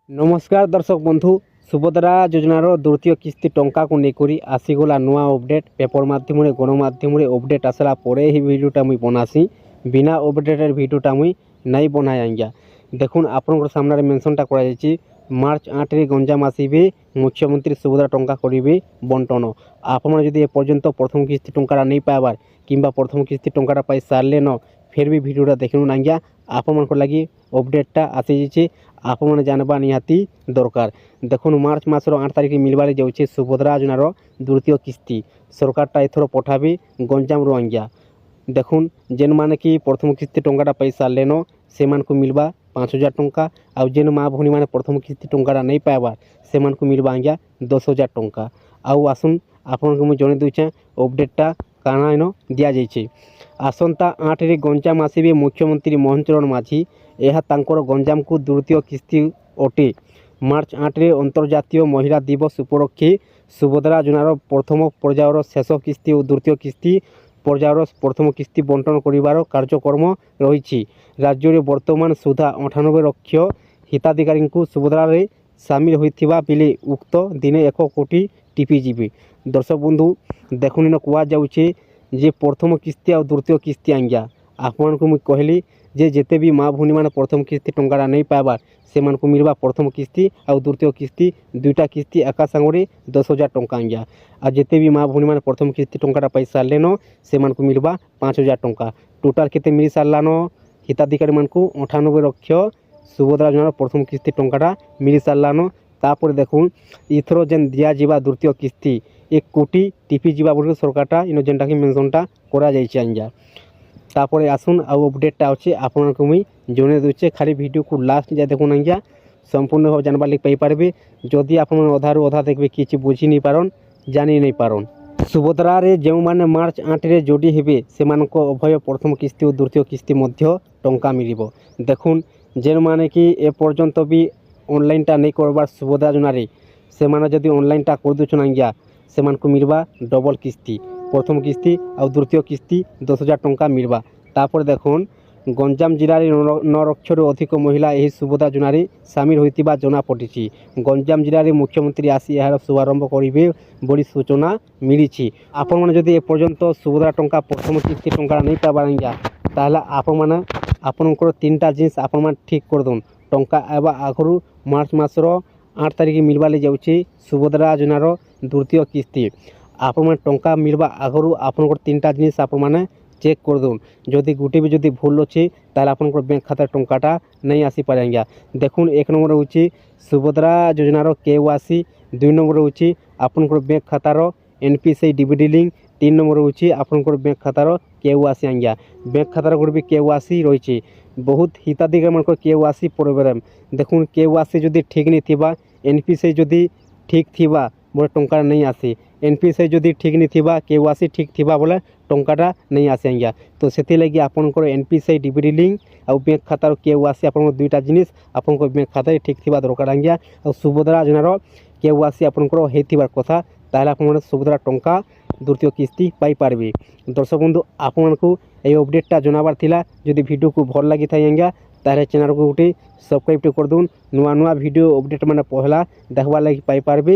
नमस्कार दर्शक बंधु सुभद्रा योजनार द्वितीय किस्ती टंका को लेकर आसीगला नुआ अपडेट पेपर माध्यम गणमाध्यम अपडेट आसला परे ही भिडियोटा मुई बनासी बिना अपडेटर भिडियोटा मुई नहीं बनाए आज्ञा देखुन आपन सामने मेंशनटा कर मार्च 8 रे गंजाम आसबे मुख्यमंत्री सुभद्रा टंका करेंगे बंटन आपड़ी एपर्यंत प्रथम किस्ती टंका नहीं पाइबार कि प्रथम किस्ती टंका पाई सारे न फिर भी भिडियोटा देखुन आज्ञा आपण लगी अपडेटा आसी आपण जानवा निहाती दरकार देखुन मार्च मासर 8 तारिख मिलबार जाऊँचे सुभद्रा योजनार द्वितीय किस्ती सरकारटा एथर पठाबे गंजाम रू आज्ञा देखुन जेन माने कि प्रथम किस्ती टंकाटा पाई सारे न से मिलवा 5,000 टंका आउ जेन माँ भौणी मैंने प्रथम किस्ती टंकाटा नहीं पाइबार से मिलवा आज्ञा 10,000 टंका आउ आसुन आपन को जन दूचे अपडेटा काना इन दि जाइए आसंता 8 रे गंजाम आसबे मुख्यमंत्री मोहन चरण माझी यह तांकर गंजाम को द्वितीय किस्ती अटे मार्च 8 रे अंतर्जातीय महिला दिवस उपलक्षे सुभद्रा योजनार प्रथम पर्यायर शेष किस्ती और द्वितीय किस्ती पर्यायर प्रथम किस्ती बंटन करिवार कार्यक्रम रही राज्य में वर्तमान सुधा 98 लक्ष हिताधिकारी सुभद्रा रे सामिल होइथिबा बेले उक्त दिन 1 कोटी टिपी जीवे दर्शक बंधु देखुन इन कह जाऊे जे प्रथम किस्ती और द्वितीय किस्ती आज्ञा आपन को मुझे कहली जे जेते भी माँ भौणी मैंने प्रथम किस्ती टंका नहीं पाइबार से मिलवा प्रथम किस्ती और द्वितीय किस्ती दुईटा किस्ती एका सांगे 10,000 टंका आज्ञा और जिते भी माँ भौणी मैंने प्रथम किस्ती टंका पाई सारे न से मिलवा 5,000 टंका टोटाल केते मिल सारान हिताधिकारी मान 98 लक्ष सुभद्रा योजनार प्रथम किस्ती टंकाटा मिल सारान तापर देखुन इथर जेन दिया जावा द्वितीय किस्ती 1 कोटी टिपी जावा बोल सरकारटा इन जेनटा कि मेंशनटा करा जाइए आज्ञा तापर आसुन आउ अपडेटा अच्छे आपन को मुई जने दूचे खाली वीडियो को लास्ट जाए देखुन आज्ञा संपूर्ण भाव जानबार लगे पाइपारे जदि आप अधारू अधा देखबे किसी बुझी नहीं पारन जानी नहीं पारन सुभद्रा रे जो माने मार्च 8 रे जोड़ी हेबे से अभय प्रथम किस्ती और द्वितीय किस्ती मध्य टंका मिलिबो देखुन जेन माने कि ए पर्यंत भी ऑनलाइनटा नहीं करबार सुभद्रा योजनारे से माने जदि ऑनलाइनटा कर दूछन आज्ञा से मिलवा डबल किस्ती प्रथम किस्ती और द्वितीय किस्ती 10,000 टंका मिलवा तापर देखुन गंजाम जिले में 9 लक्ष अधिक महिला यही सुभद्रा योजनारे सामिल होइतिबा जना पड़ी गंजाम जिले में मुख्यमंत्री आसी यार शुभारंभ करेंगे बोली सूचना मिली आपण मैंने जदि एपर्यंत सुभद्रा टंका प्रथम किस्ती टंका नहीं पाइबार आज्ञा ताहले आपण मैंने आपनकर 3टा जिनिस आपण मैंने ठीक कर दून टंका आवा आगरू मार्च मासर 8 तारिख मिलवाले जाऊँचे सुभद्रा योजनार द्वितीय किस्ती आप टंका मिलवा आगरू आपनकर 3टा जिनिस आप मैंने चेक कर दून जदि गोटे भी जदि भूल अच्छे ताल आप बैंक खाता टंकाटा नहीं आसी पारे आज्ञा देखुन 1 नंबर हूँ सुभद्रा योजनार KYC 2 नंबर हूँ आपनकर बैंक खातार NPCI डीबीडी लिंक 3 नंबर हूँ आपनकर बैंक खातार KYC आज्ञा बैंक खातार गोटे भी KYC रही बहुत हिताधिकारी मान KYC प्रोग्राम देखुन KYC जदि ठीक नहीं थिबा NPCI जदि ठीक थिबा बोले टंका नहीं आसे NPCI जदि ठीक नहीं थिबा KYC ठीक थिबा बोले टंकाटा नहीं आसे आज्ञा तो से लगी आपनकर NPCI डीबीडी लिंक और बैंक खातार KYC आपन दुईटा जिनिस आपन बैंक खाता ठीक थिबा दरकार आज्ञा और सुभद्रा योजनार KYC आपनकर होइथिबार कथा ताहले आपन सुभद्रा टंका द्वितीय किस्ती पाई पारबे दर्शक बंधु आपन को ये अपडेटटा जनाबार थिला जदि वीडियो को भल लगी था आज्ञा ताहले चैनल को गोटे सब्सक्राइब कर दून नुआ नुआ वीडियो अपडेट माने पहला देखबार लगी पाई पारबे।